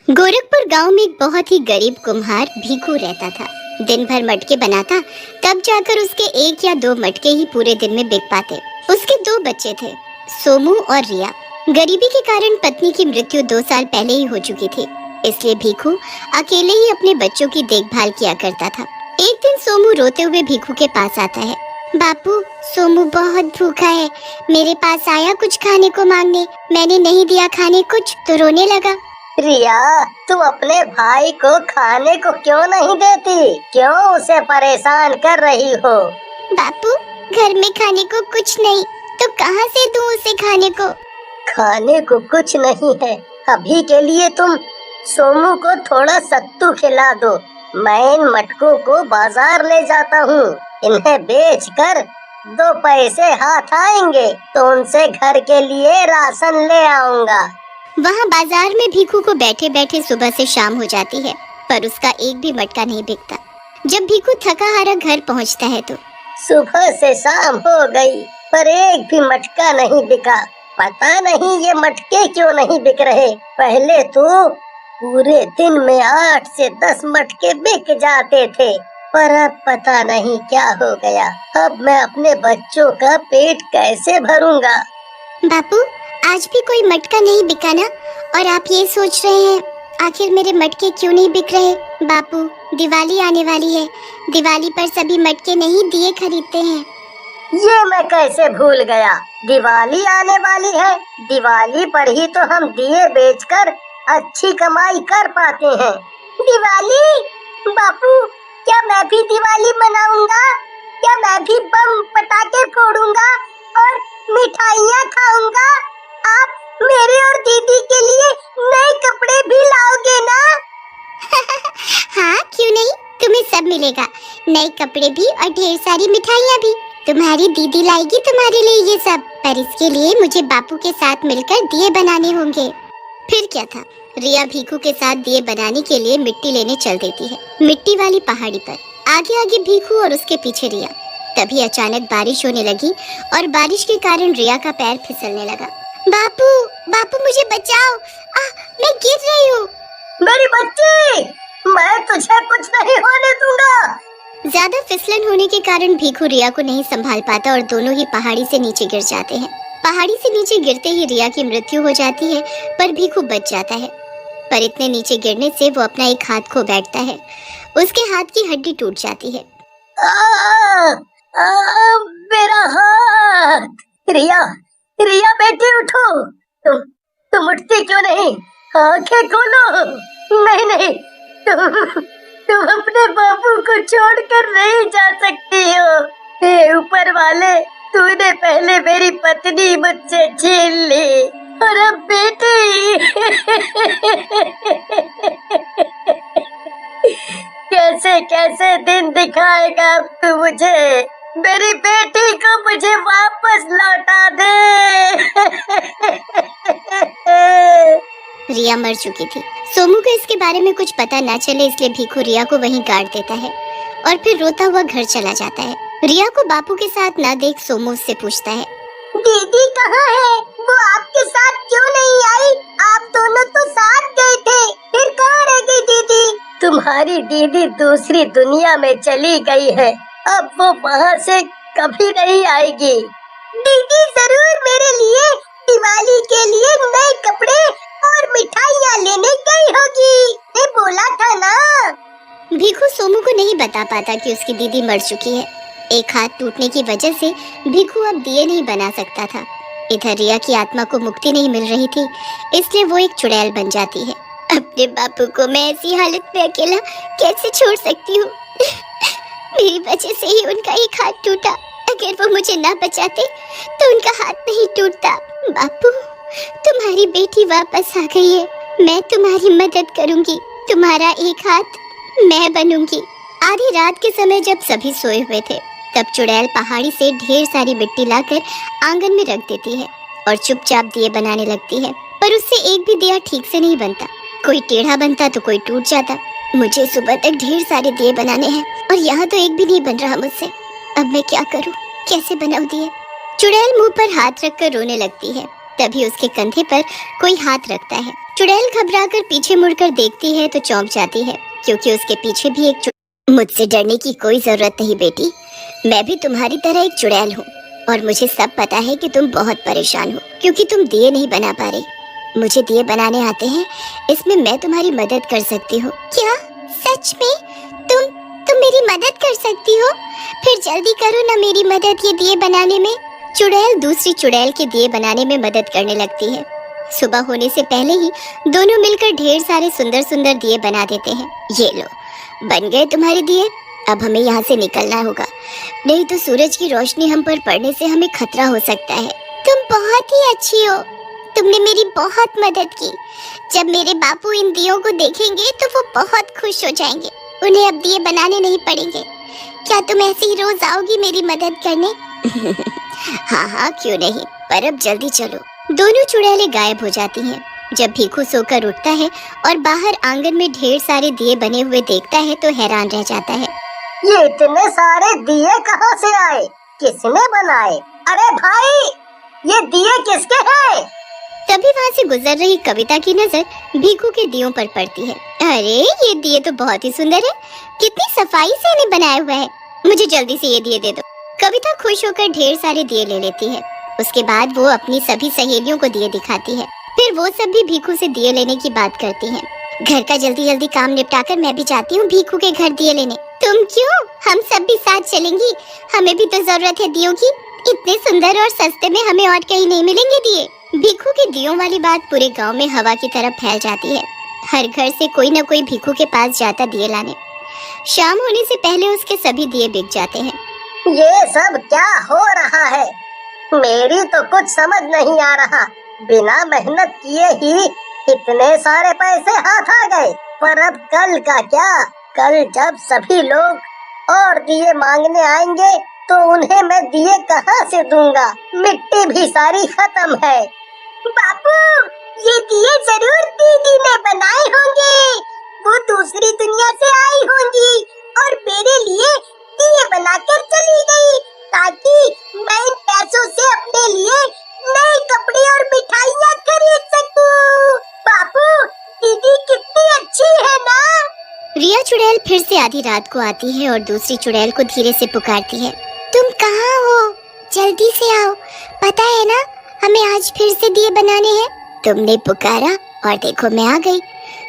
गोरखपुर गांव में एक बहुत ही गरीब कुम्हार भीखू रहता था। दिन भर मटके बनाता, तब जाकर उसके एक या दो मटके ही पूरे दिन में बिक पाते। उसके दो बच्चे थे, सोमू और रिया। गरीबी के कारण पत्नी की मृत्यु 2 साल पहले ही हो चुकी थी, इसलिए भीखू अकेले ही अपने बच्चों की देखभाल किया करता था। एक दिन सोमू रोते हुए भीखू के पास आता है। बापू, सोमू बहुत भूखा है, मेरे पास आया कुछ खाने को मांगने। मैंने नहीं दिया खाने कुछ तो रोने लगा। रिया, तू अपने भाई को खाने को क्यों नहीं देती? क्यों उसे परेशान कर रही हो? बापू, घर में खाने को कुछ नहीं, तो कहाँ से दूं उसे खाने को? खाने को कुछ नहीं है, अभी के लिए तुम सोमू को थोड़ा सत्तू खिला दो। मैं इन मटकों को बाजार ले जाता हूँ, इन्हें बेचकर 2 पैसे हाथ आएंगे तो उनसे घर के लिए राशन ले आऊंगा। वहाँ बाजार में भीखू को बैठे बैठे सुबह से शाम हो जाती है, पर उसका एक भी मटका नहीं बिकता। जब भीखू थका हारा घर पहुँचता है तो सुबह से शाम हो गई, पर एक भी मटका नहीं बिका। पता नहीं ये मटके क्यों नहीं बिक रहे। पहले तो पूरे दिन में 8 से 10 मटके बिक जाते थे, पर अब पता नहीं क्या हो गया। अब मैं अपने बच्चों का पेट कैसे भरूंगा? बापू, आज भी कोई मटका नहीं बिका ना? और आप ये सोच रहे हैं आखिर मेरे मटके क्यों नहीं बिक रहे? बापू, दिवाली आने वाली है, दिवाली पर सभी मटके नहीं दिए खरीदते हैं। ये मैं कैसे भूल गया, दिवाली आने वाली है। दिवाली पर ही तो हम दिए बेचकर अच्छी कमाई कर पाते हैं। दिवाली? बापू, क्या मैं भी दिवाली मनाऊंगा? क्या मैं भी बम पटाखे फोड़ूंगा और मिठाइयाँ खाऊंगा? आप मेरे और दीदी के लिए नए कपड़े भी लाओगे ना? हाँ, क्यों नहीं, तुम्हें सब मिलेगा, नए कपड़े भी और ढेर सारी मिठाइयाँ भी। तुम्हारी दीदी लाएगी तुम्हारे लिए ये सब, पर इसके लिए मुझे बापू के साथ मिलकर दिए बनाने होंगे। फिर क्या था, रिया भीखू के साथ दिए बनाने के लिए मिट्टी लेने चल देती है, मिट्टी वाली पहाड़ी पर। आगे आगे भीखू और उसके पीछे रिया। तभी अचानक बारिश होने लगी और बारिश के कारण रिया का पैर फिसलने लगा। बापू, बापू मुझे बचाओ, मैं गिर रही हूँ। मेरी बच्ची, मैं तुझे कुछ नहीं होने दूंगा। ज्यादा फिसलन होने के कारण भीखू रिया को नहीं संभाल पाता और दोनों ही पहाड़ी से नीचे गिर जाते हैं। पहाड़ी से नीचे गिरते ही रिया की मृत्यु हो जाती है, पर भीखू बच जाता है। पर इतने नीचे गिरने से वो अपना एक हाथ खो बैठता है, उसके हाथ की हड्डी टूट जाती है। मेरा हाथ। रिया, रिया बेटी उठो। तुम उठती क्यों नहीं? आंखें खोलो। नहीं, तुम अपने बाबू को छोड़कर नहीं जा सकती हो। हे ऊपर वाले, तूने पहले मेरी पत्नी मुझसे छीन ली और अब बेटी। कैसे कैसे दिन दिखाएगा अब तू मुझे? मेरी बेटी को मुझे वापस लौटा दे। रिया मर चुकी थी। सोमू को इसके बारे में कुछ पता न चले, इसलिए भीखू रिया को वहीं गाड़ देता है और फिर रोता हुआ घर चला जाता है। रिया को बापू के साथ न देख सोमू उससे पूछता है, दीदी कहाँ है? वो आपके साथ क्यों नहीं आई? आप दोनों तो साथ गए थे, फिर कहाँ रह गई दीदी? तुम्हारी दीदी दूसरी दुनिया में चली गई है, अब वो वहाँ से कभी नहीं आएगी। दीदी जरूर मेरे लिए दिवाली के लिए नए कपड़े और मिठाइयाँ लेने गई होगी, मैं बोला था ना। भीखू सोमू को नहीं बता पाता कि उसकी दीदी मर चुकी है। एक हाथ टूटने की वजह से भीखू अब दिए नहीं बना सकता था। इधर रिया की आत्मा को मुक्ति नहीं मिल रही थी, इसलिए वो एक चुड़ैल बन जाती है। अपने बापू को मैं ऐसी हालत में अकेला कैसे छोड़ सकती हूँ? मेरी वजह से ही उनका एक हाथ टूटा, अगर वो मुझे ना बचाते तो उनका हाथ नहीं टूटता। बापू, तुम्हारी बेटी वापस आ गई है, मैं तुम्हारी मदद करूंगी, तुम्हारा एक हाथ मैं बनूंगी। आधी रात के समय जब सभी सोए हुए थे, तब चुड़ैल पहाड़ी से ढेर सारी मिट्टी लाकर आंगन में रख देती है और चुपचाप दिए बनाने लगती है, पर उससे एक भी दिया ठीक से नहीं बनता। कोई टेढ़ा बनता तो कोई टूट जाता। मुझे सुबह तक ढेर सारे दिए बनाने हैं और यहाँ तो एक भी नहीं बन रहा मुझसे। अब मैं क्या करूँ, कैसे बनाऊं दिए? चुड़ैल मुंह पर हाथ रखकर रोने लगती है। तभी उसके कंधे पर कोई हाथ रखता है। चुड़ैल घबराकर पीछे मुड़कर देखती है तो चौंक जाती है, क्योंकि उसके पीछे भी एक मुझसे डरने की कोई जरूरत नहीं बेटी, मैं भी तुम्हारी तरह एक चुड़ैल हूँ और मुझे सब पता है कि तुम बहुत परेशान हो क्योंकि तुम दिए नहीं बना पा रही। मुझे दिए बनाने आते हैं, इसमें मैं तुम्हारी मदद कर सकती हूँ। क्या सच में? तुम मेरी मदद कर सकती हो? फिर जल्दी करो ना मेरी मदद ये दिए बनाने में। चुड़ैल दूसरी चुड़ैल के दिए बनाने में मदद करने लगती है। सुबह होने से पहले ही दोनों मिलकर ढेर सारे सुंदर सुंदर दिए बना देते हैं। ये लो, बन गए तुम्हारे दिए। अब हमें यहाँ से निकलना होगा, नहीं तो सूरज की रोशनी हम पर पड़ने से हमें खतरा हो सकता है। तुम बहुत ही अच्छी हो, तुमने मेरी बहुत मदद की। जब मेरे बापू इन दियों को देखेंगे तो वो बहुत खुश हो जाएंगे, उन्हें अब दिए बनाने नहीं पड़ेंगे। क्या तुम ऐसे ही रोज आओगी मेरी मदद करने? हाँ हाँ, क्यों नहीं, पर अब जल्दी चलो। दोनों चुड़ैलें गायब हो जाती हैं। जब भीखू सोकर उठता है और बाहर आंगन में ढेर सारे दिए बने हुए देखता है तो हैरान रह जाता है। ये इतने सारे दिए कहाँ से आए? किसने बनाए? अरे भाई, ये दिए किसके हैं? तभी वहाँ से गुजर रही कविता की नजर भीखू के दियों पर पड़ती है। अरे ये दिए तो बहुत ही सुंदर है, कितनी सफाई से इन्हें बनाया हुआ है, मुझे जल्दी से ये दिए दे दो। कविता खुश होकर ढेर सारे दिए ले लेती है। उसके बाद वो अपनी सभी सहेलियों को दिए दिखाती है। फिर वो सब भी भीखू से दिए लेने की बात करती हैं। घर का जल्दी जल्दी काम निपटाकर मैं भी जाती हूँ भीखू के घर दिए लेने। तुम क्यों? हम सब भी साथ चलेंगी, हमें भी तो जरूरत है दियों की। इतने सुंदर और सस्ते में हमें और कहीं नहीं मिलेंगे दिए। भीखू के दियों वाली बात पूरे गांव में हवा की तरह फैल जाती है। हर घर से कोई न कोई भीखू के पास जाता दिए लाने। शाम होने से पहले उसके सभी दिए बिक जाते हैं। ये सब क्या हो रहा है? मेरी तो कुछ समझ नहीं आ रहा। बिना मेहनत किए ही इतने सारे पैसे हाथ आ गए, पर अब कल का क्या? कल जब सभी लोग और दिए मांगने आएंगे तो उन्हें मैं दिए कहाँ से दूंगा? मिट्टी भी सारी खत्म है। बापू, ये दिए जरूर दीदी ने बनाए होंगे, वो दूसरी दुनिया से आई होंगी और मेरे लिए दिए बनाकर चली गई ताकि मैं इन पैसों से अपने लिए नए कपड़े और मिठाइयाँ खरीद सकूं। बापू, दीदी कितनी अच्छी है ना? रिया चुड़ैल फिर से आधी रात को आती है और दूसरी चुड़ैल को धीरे से पुकारती है। तुम कहाँ हो? जल्दी से आओ, पता है ना हमें आज फिर से दिए बनाने हैं। तुमने पुकारा और देखो मैं आ गई।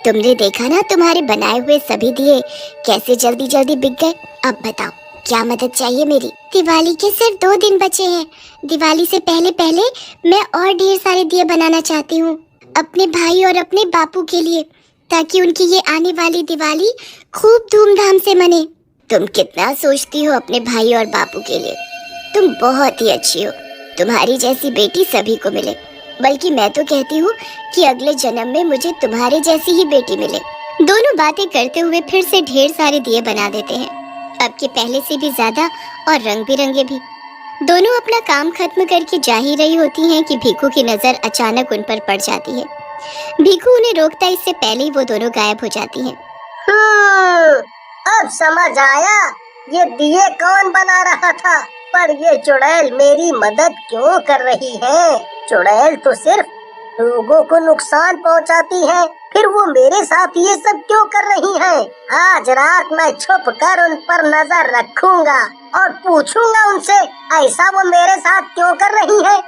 तुमने देखा ना तुम्हारे बनाए हुए सभी दिए कैसे जल्दी जल्दी बिक गए। अब बताओ क्या मदद चाहिए मेरी? दिवाली के सिर्फ 2 दिन बचे हैं। दिवाली से पहले पहले मैं और ढेर सारे दिए बनाना चाहती हूँ अपने भाई और अपने बापू के लिए, ताकि उनकी ये आने वाली दिवाली खूब धूमधाम से मने। तुम कितना सोचती हो अपने भाई और बापू के लिए, तुम बहुत ही अच्छी हो। तुम्हारी जैसी बेटी सभी को मिले, बल्कि मैं तो कहती हूँ कि अगले जन्म में मुझे तुम्हारे जैसी ही बेटी मिले। दोनों बातें करते हुए फिर से ढेर सारे दिए बना देते हैं, अब के पहले से भी ज्यादा और रंग बिरंगे भी। दोनों अपना काम खत्म करके जा ही रही होती हैं कि भीखू की नजर अचानक उन पर पड़ जाती है। भीखू उन्हें रोकता इससे पहले ही वो दोनों गायब हो जाती हैं। अब समझ आया ये दिए कौन बना रहा था। पर ये चुड़ैल मेरी मदद क्यों कर रही है? चुड़ैल तो सिर्फ लोगों को नुकसान पहुंचाती है, फिर वो मेरे साथ ये सब क्यों कर रही हैं? आज रात मैं छुप कर उन पर नजर रखूंगा और पूछूंगा उनसे ऐसा वो मेरे साथ क्यों कर रही हैं।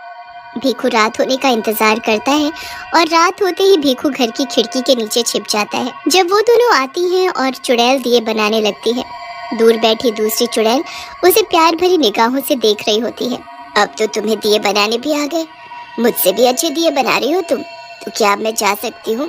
भीखू रात होने का इंतजार करता है और रात होते ही भीखू घर की खिड़की के नीचे छिप जाता है। जब वो दोनों आती हैं और चुड़ैल दिए बनाने लगती है, दूर बैठी दूसरी चुड़ैल उसे प्यार भरी निगाहों से देख रही होती है। अब तो तुम्हें दिए बनाने भी आ गए, मुझसे भी अच्छे दिए बना रही हो तुम, तो क्या अब मैं जा सकती हूँ?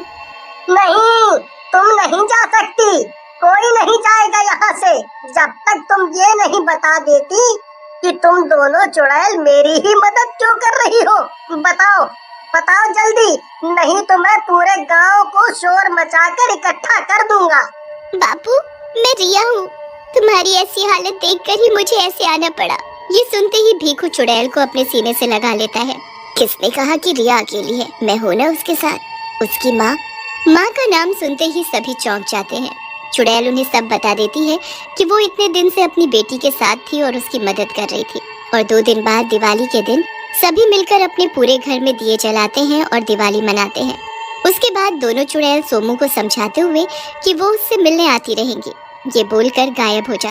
नहीं, तुम नहीं जा सकती। कोई नहीं जाएगा यहाँ से जब तक तुम ये नहीं बता देती कि तुम दोनों चुड़ैल मेरी ही मदद क्यों कर रही हो। बताओ, बताओ जल्दी, नहीं तो मैं पूरे गांव को शोर मचाकर इकट्ठा कर दूंगा। बापू, मैं रिया हूँ, तुम्हारी ऐसी हालत देखकर ही मुझे ऐसे आना पड़ा। ये सुनते ही भीखू चुड़ैल को अपने सीने से लगा लेता है। किसने कहा कि रिया अकेली है? मैं हूँ ना उसके साथ। उसकी माँ का नाम सुनते ही सभी चौंक जाते हैं। चुड़ैल उन्हें सब बता देती है कि वो इतने दिन से अपनी बेटी के साथ थी और उसकी मदद कर रही थी, और 2 दिन बाद दिवाली के दिन सभी मिलकर अपने पूरे घर में दिए जलाते हैं और दिवाली मनाते हैं। उसके बाद दोनों चुड़ैल सोमू को समझाते हुए कि वो उससे मिलने आती रहेंगी, ये बोलकर गायब हो जाते हैं।